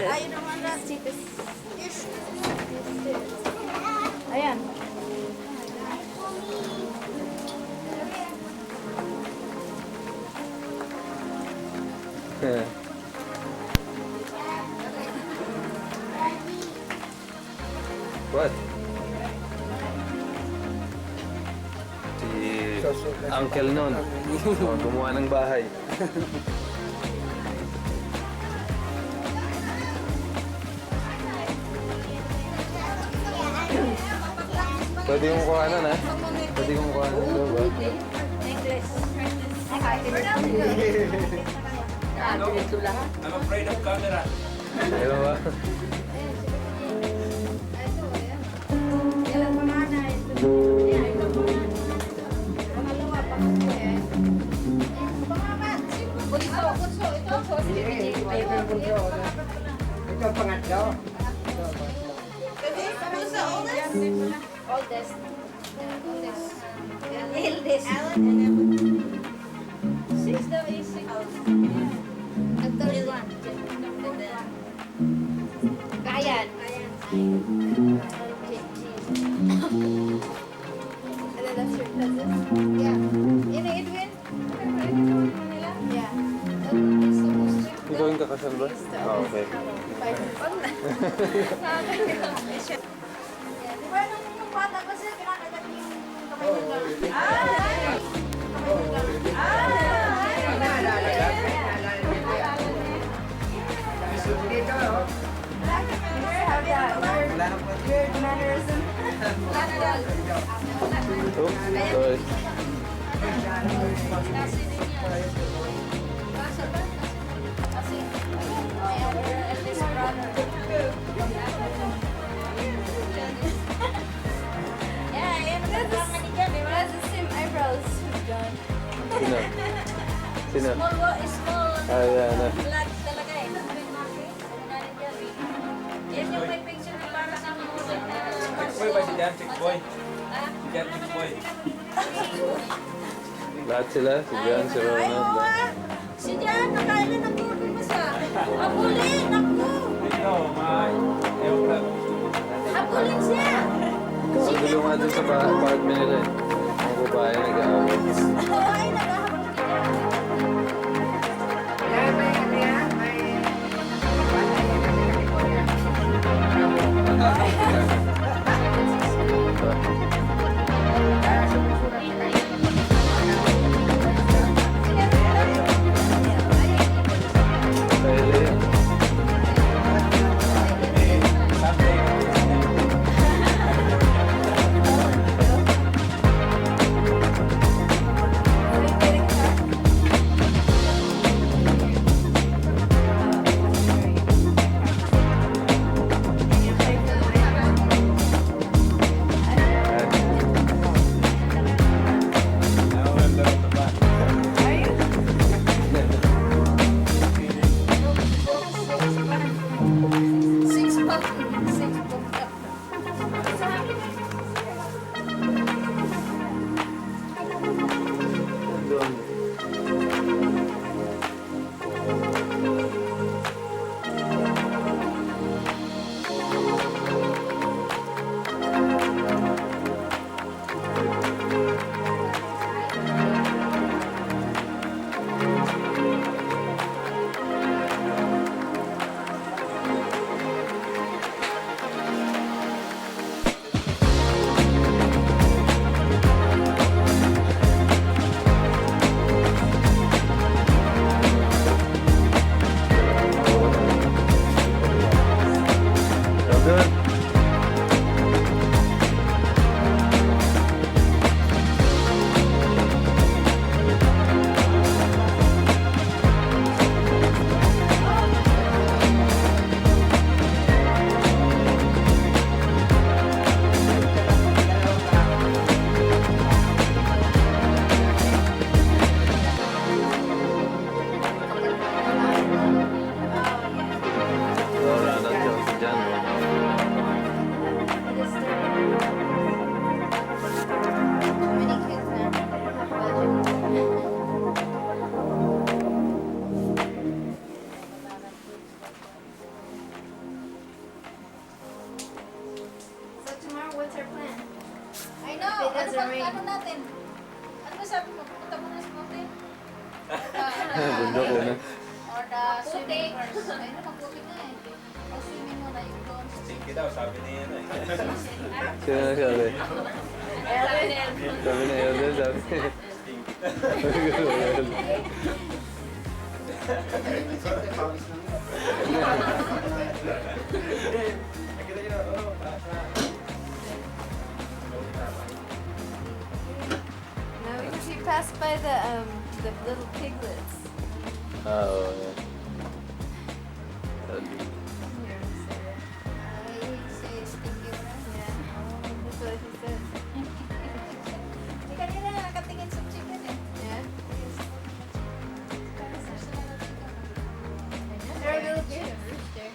cheapest. I don't want that. Cheapest. Yes. Ayan. Yeah. What? Si Uncle nun. Gumawa ng bahay. Pwede kong kuha nun, ha? Pwede kong kuha nun. Necklace. I'm afraid of camera. Ano ba? Ito ang pangatlo. Who's the oldest? Oldest. Eldest. Six daw is six. The third one. Kayan. Okay, cheese. And then that's your cousin? Yeah. Yun ang Edwin? Manila? Yeah. That one is supposed to. Ikaw yung kakasal ba? Ah, okay. Yeah, di ba nung bata pa siya, kinakagat yung kamay niya. Dito, oh. Weird mannerism. Oops, sorry. Has the same eyebrows. John. Sino? Sino? Small. Ah, yeah, na. Black talaga eh. Yan yung may picture na para sa mga Checkboy ba si Jan? Checkboy. Si Jan Checkboy. Lahat sila? Si John, si Ronald. Si Jan, nakain na ng tubig mo siya. Habulin, naku. Ikaw, ewan ko lang. Habulin siya. Gulo nga dun sa apartment nila eh. Mga babae nag-aaway. Ay, naghahabol ka niya. Kaya may ano yan, may... Ronald, si John. Ano ba, ano natin? Ano ba sabi mo? Pupunta muna sa mountain? Bundok ko na. Or the swimming course. Ayun na, mag-putik na eh. O swimming muna yung doon. Stinky daw, sabi niya ano eh. Sino na sabi? Elden. Sabi na Elden, sabi. Nakita niyo na, oh, No, because we passed by the little piglets. Ah, oo. Yeah. Sabi. Ay, si Stinky mo na. Yeah, that's what he said. Hindi kanina nakatingin sa chicken eh. Yeah. Yes. Kaya sa sila na chicken. There are little chicks. Rooster.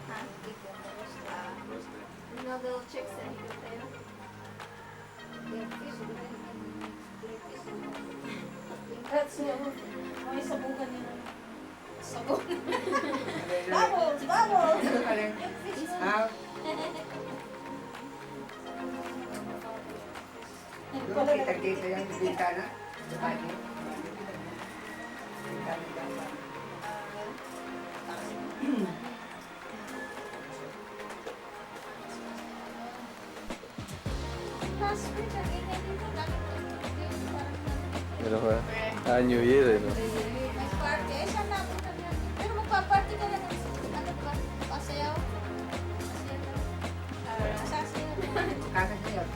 Ha? Chicken, rooster. You know the little chicks that he could play with? Yung fish, di ba? Yung fish. That's what. May sabugan nila. Sabon. Bubbles! Bubbles! Yung fish. Ah, doon kita-kita yung bintana. Bintana. Bintana. Last week, ang ingay dito. Lagi ko yung parang Ano ka? Ah, New Year eh, no? may party. Eh, saan natin na yan? Pero magpa-party ka na ng ano ba? Pasayaw? Pasayaw. Kakasayaw.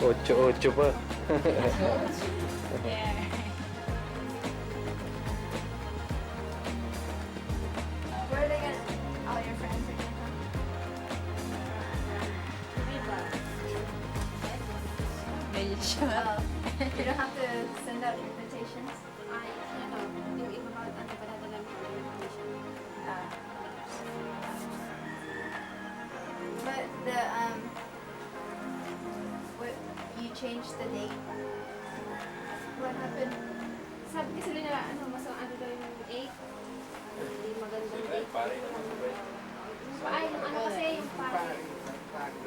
Ocho pa. Where are they gonna? All your friends are gonna come. Oh, you don't have to send out invitations. Ay, ano, yung iba ba, ano ba nadala mo yung information? Uh, but the what you changed the date? What happened? Sabi kasi nila, ano, mas ano daw yung 8. Hindi magandang date. pare na sabay. Ay, yung ano kasi, yung pare.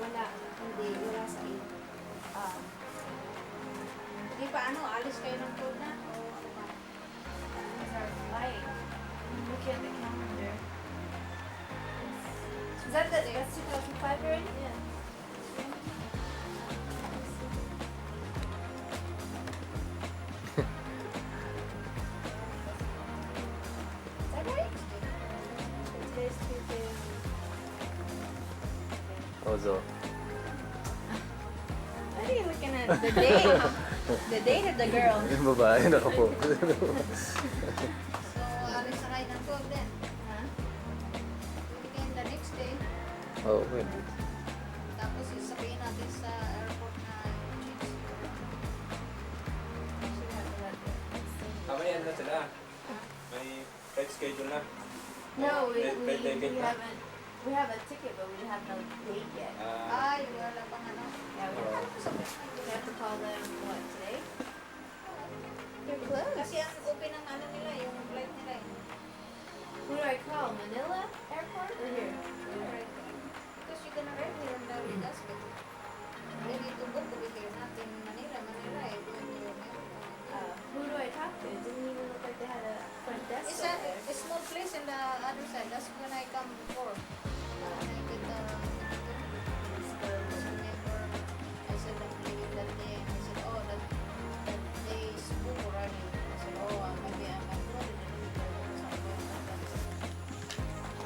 Wala, hindi, wala sa 8. Di ba ano, alis kayo ng tour na? O ano ba? It's our flight. Look at the calendar. Is that that's 2005 already? Yeah. Is that right? Today's Tuesday. Ozo. What are you looking at? The date. The date of the girl. Yung babae nakapo. So, alis na kayo ng tour din. Huh? Weekend the next day. Oo, pwede. Tapos sasabihin natin sa airport na chicks. Mamaya na sila. May flight schedule na. No, we Ticket na. haven't. We have a ticket, but we have no date yet. Ay, wala pang ano. Yeah, we have to call them what today? They're closed. Kasi ang open ng ano nila, yung flight nila. Who do I call? Manila Airport or here? Alright. Because you're gonna ride here in the with us, but we need to book over here, not in Manila. Manila, eh, doon yung Who do I talk to? It didn't even look like they had a front desk It's over there. a small place in the other side. That's when I come before. When I get the remember, I said I'm leaving that day, and I said, oh, that day is full already. I said, oh, maybe I'm uploaded or something like that.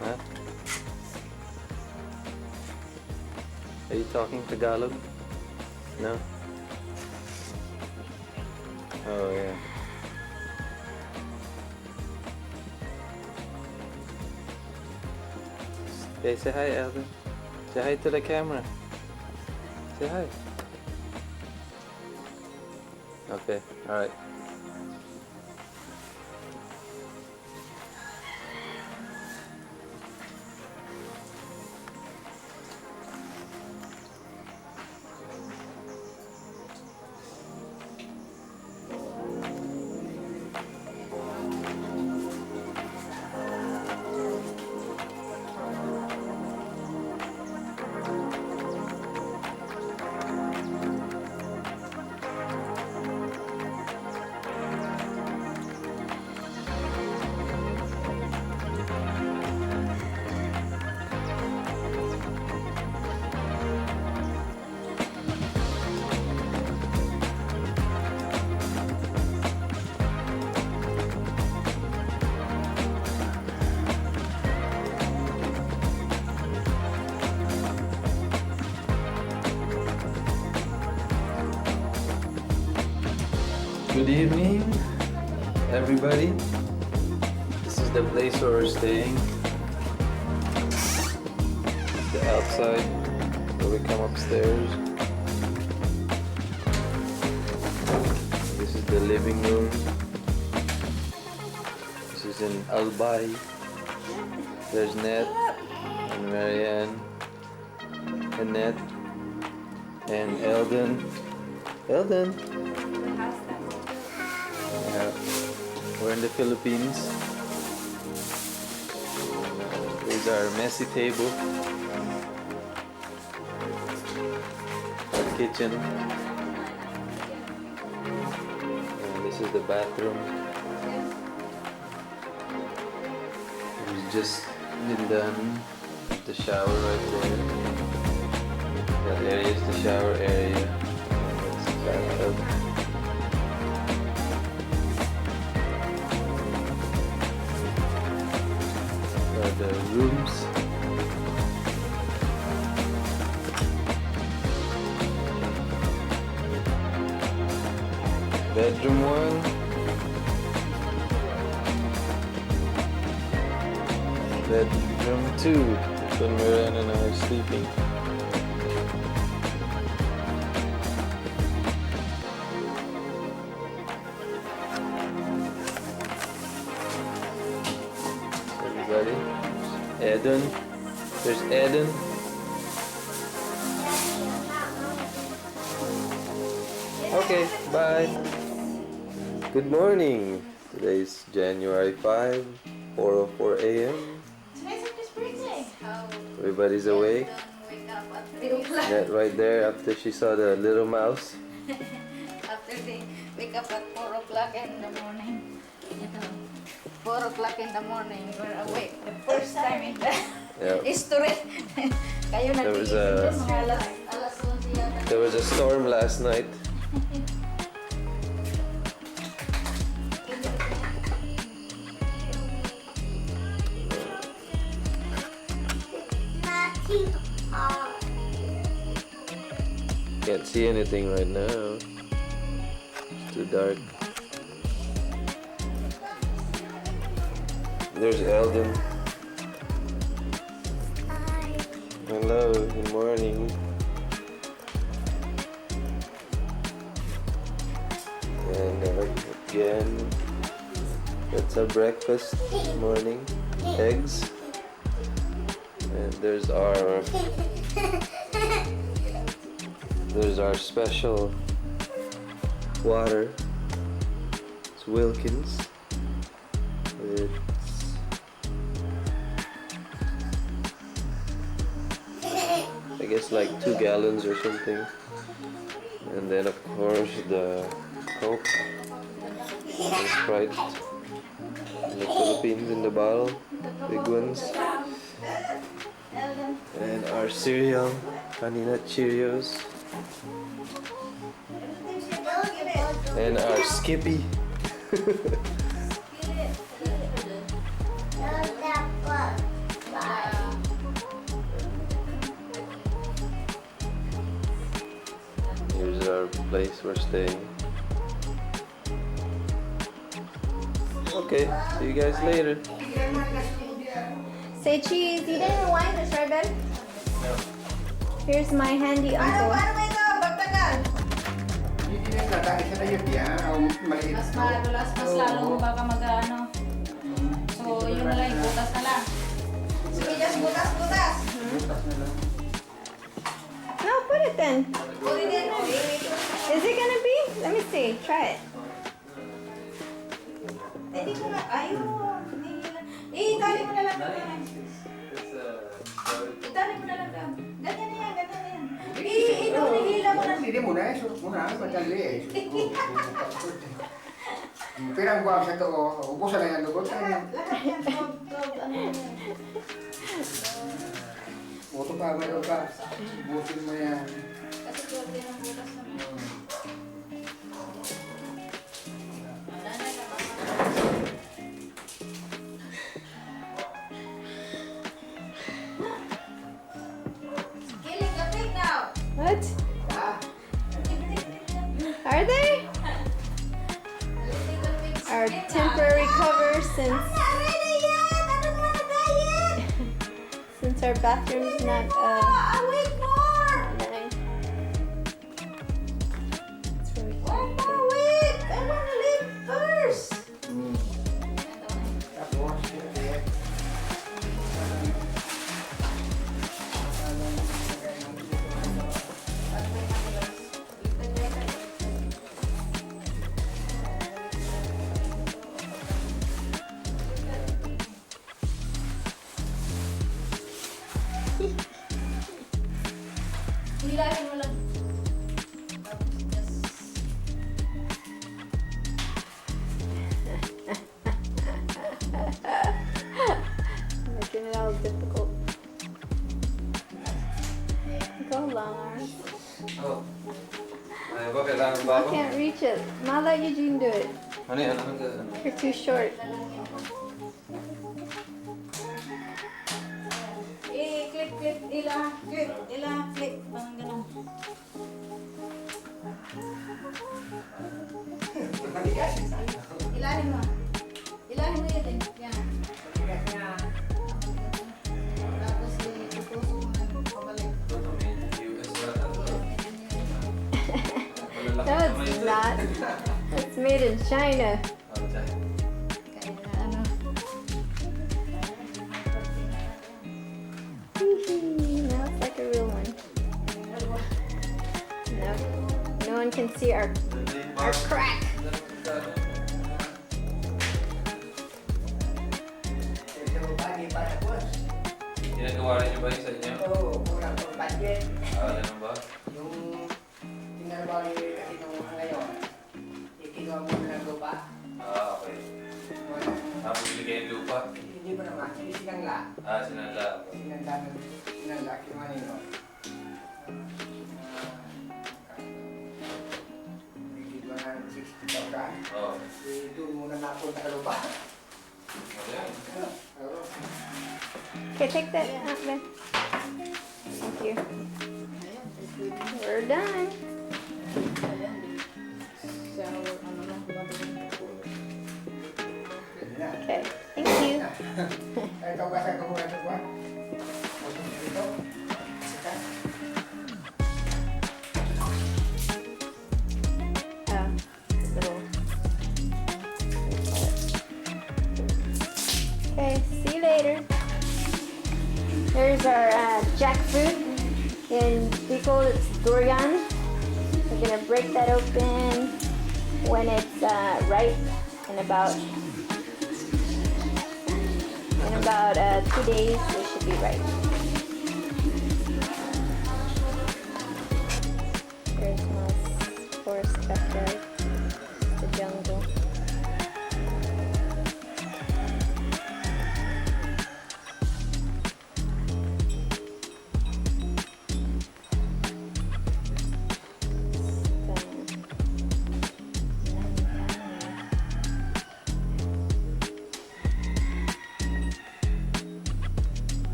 Ha? Are you talking Tagalog? No? Oh, yeah. Okay, say hi, Alvin. Say hi to the camera. Say hi. Okay, alright. Good evening, everybody. This is the place where we're staying. The outside, where we come upstairs. This is the living room. This is in Albay. There's Ned and Marianne, Annette, and Eldon. Eldon. Yeah. We're in the Philippines. Here's our messy table. Our kitchen. And this is the bathroom. It's just been done. The shower right there. That area is the shower area. It's the bathtub. The rooms. Bedroom 1. Bedroom 2. When Miran and I are sleeping. Everybody. Eden. There's Eden. Okay, bye. Good morning. Today is January 5, 4:04 a.m. Today's his birthday. Everybody's awake. Wake up at That right there after she saw the little mouse. after they wake up at 4 o'clock in the morning. 4 o'clock in the morning, we're awake. The first time in the Yeah. history. Kayo There was nagigising a- alas 11 yata. There was a storm last night. Can't see anything right now. It's too dark. There's Eldon. Hello, good morning. And again, that's our breakfast this morning. Eggs. And there's our special water. It's Wilkins. It's I guess like 2 gallons or something. And then of course the Coke, the Sprite in the Philippines in the bottle, big ones. And our cereal, Honey Nut Cheerios. And our Skippy. Here's our place we're staying. Okay, see you guys later. Say cheese. You didn't rewind the sherbet? No. Here's my handy Paano uncle. ba ito? Bagtagal. Hindi na natalis na yun. Maliit. Mas madulas, mas lalo mo baka mag-ano. So, yun na lang, butas na lang. Sige, just butas-butas. No, put it then. Puri din. Is it gonna be? Let me see. Try it. Hindi ko na. Ayun. Itali mo na lang. Itali mo na lang. Ganyan na yan, ganyan na yan. Hila mo na. Hindi mo na eh. Muna, madali eh. Pero ang guwang sa ito, ubusan na yung lugot. Lahat yan. Ano yan. Buto pa, mayroon ka. Butin mo yan. Kasi pwede ng butas naman. Wala na naman. Killing the pig now. What? Are they? our temporary cover since Not ready yet. I don't want to diet. since our bathroom's not A week more. nice. That's where we One can more week. I want to leave first. Tapos, eh, Hilahin mo lang. making it all difficult. Go long arms. Oh. Ay, ba kailangan ba I ako? can't reach it. Ma, let Eugene do it. Ano yan? Ano ka? You're too short. Clip, clip. Parang ganun. matigas. Ilahin mo. Ilahin mo yun. Yan. Matigas na. Tapos itusok mo na pabalik. No, it's not. It's made in China. Kaya ano. Now it's like a real one. No, no one can see our crack. Ito ba, di pa tapos? Ginagawa rin niyo ba yun sa inyo? Oo, kulang pang budget. Ganun ba? Yung ginagawa ni kasi nung ngayon, ikinuha mo na ng lupa. Okay. Wala. Tapos bigay yung lupa. Hindi mo naman, hindi sinangla. Sinala. Sinangla, kinuha nino. Nagigwa ng 60,000. Oo. Doon muna napunta ka lupa. Ayan. Oo. Okay, take that out there. Thank you. We're done. Yun na. Okay, thank you. Ito ugasan ko muna ito, Juan. Ito. Sika. Little. Okay, see you later. Here's our jackfruit. In Bicol, it's Duran. We're gonna break that open when it's ripe in about 2 days. It should be ripe. There's my forest backyard, the jungle.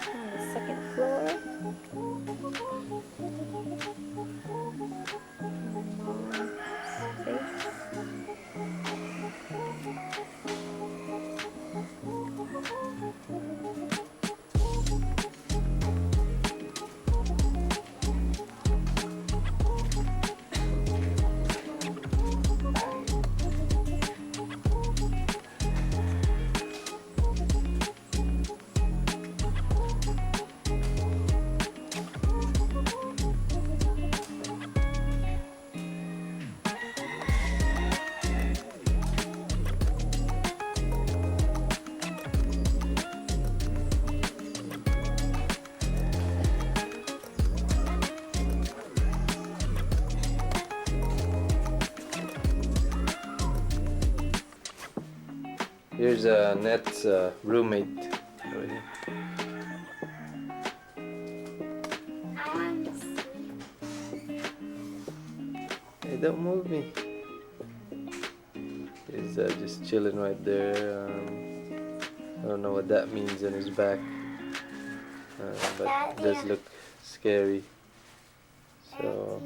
On the second floor. Here's Net's roommate. Over here. Hey, don't move me. He's just chilling right there. I don't know what that means on his back. but it does look scary. So,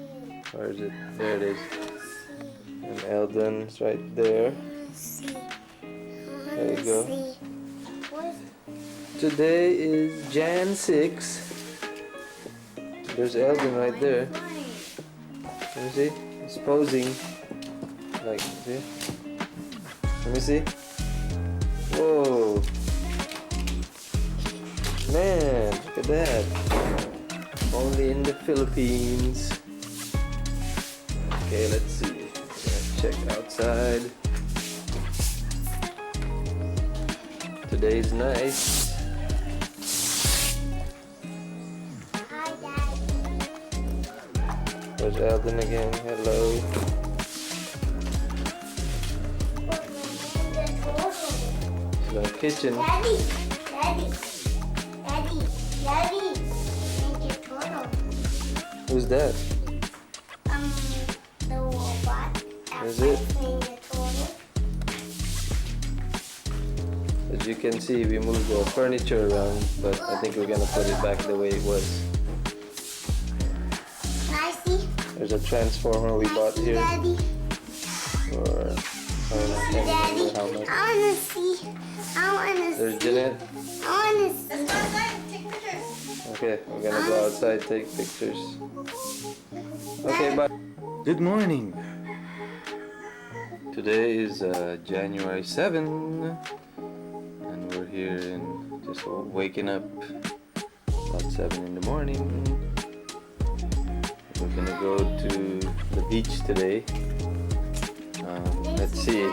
where is it? There it is. And Eldon's right there. There you go. Today is Jan 6. There's Eldon right there. Let me see. He's posing. Like, see? Let me see. Whoa. Man, look at that. Only in the Philippines. Okay, let's see. Check outside. Today's nice. There's Eldon again. Hello. The kitchen. Daddy. Ninja Turtle. Who's that? The robot. Is it? Ninja Turtle. As you can see, we moved the furniture around, but I think we're gonna put it back the way it was. Can I see? There's a transformer we bought here Daddy. for I don't remember how much. I wanna see. There's Jeanette. I wanna see. Okay, we're gonna go outside, take pictures. Okay, bye. Good morning. Today is January 7, and we're here and just waking up about 7 in the morning. We're gonna go to the beach today. Let's see.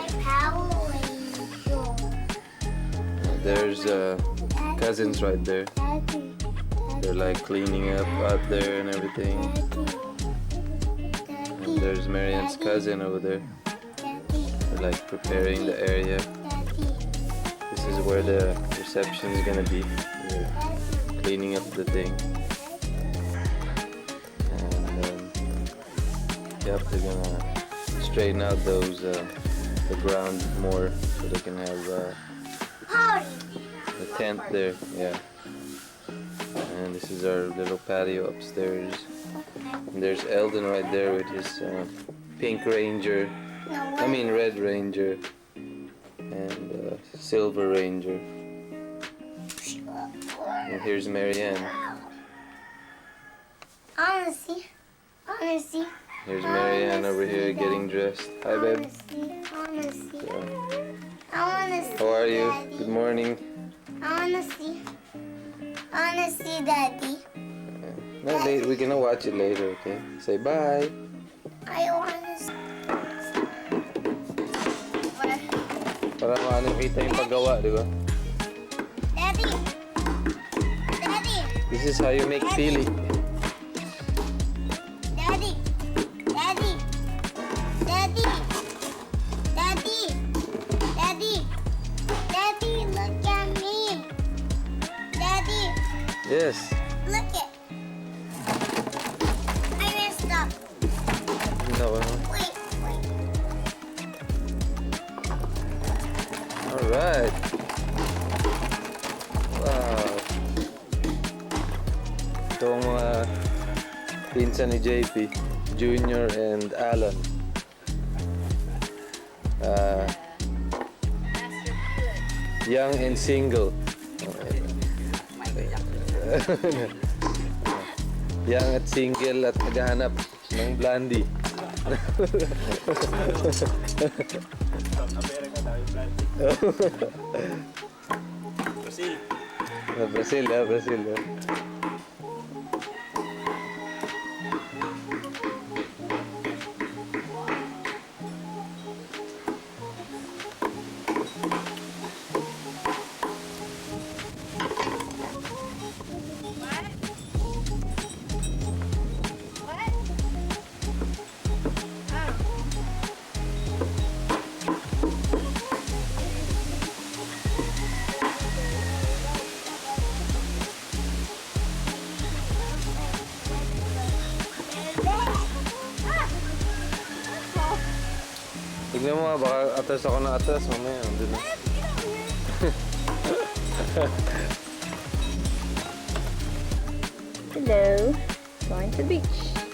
There's cousins right there. They're like cleaning up out there and everything. And there's Marianne's cousin over there. They're like preparing the area. This is where the reception is gonna be. They're cleaning up the thing. And yep, they're gonna straighten out those the ground more so they can have the tent there. Yeah. And this is our little patio upstairs. And there's Eldon right there with his pink ranger. I mean red ranger and silver ranger. And here's Marianne. I wanna see. Here's Marianne over here getting dressed. Hi, babe. I wanna see. So, I wanna see. how are you? Daddy. Good morning. I wanna see. I wanna see Daddy. No, we're gonna watch it later, okay? Say bye. I wanna see. Para maano kita yung paggawa, di ba? Daddy. Daddy. This is how you make pili. Daddy. Daddy. Daddy. Daddy. Daddy. Daddy, look at me. Daddy, Yes. look it. I messed up. No. Wait. All right. Wow. Ito ang mga pinsan ni JP, Junior and Alan. Young and single. Young at single at naghahanap ng blondie. Brazil. Brazil, Brazil. Tignan mo nga, baka atas ako na atas. Mamaya, andun na. Hello. Going to the beach.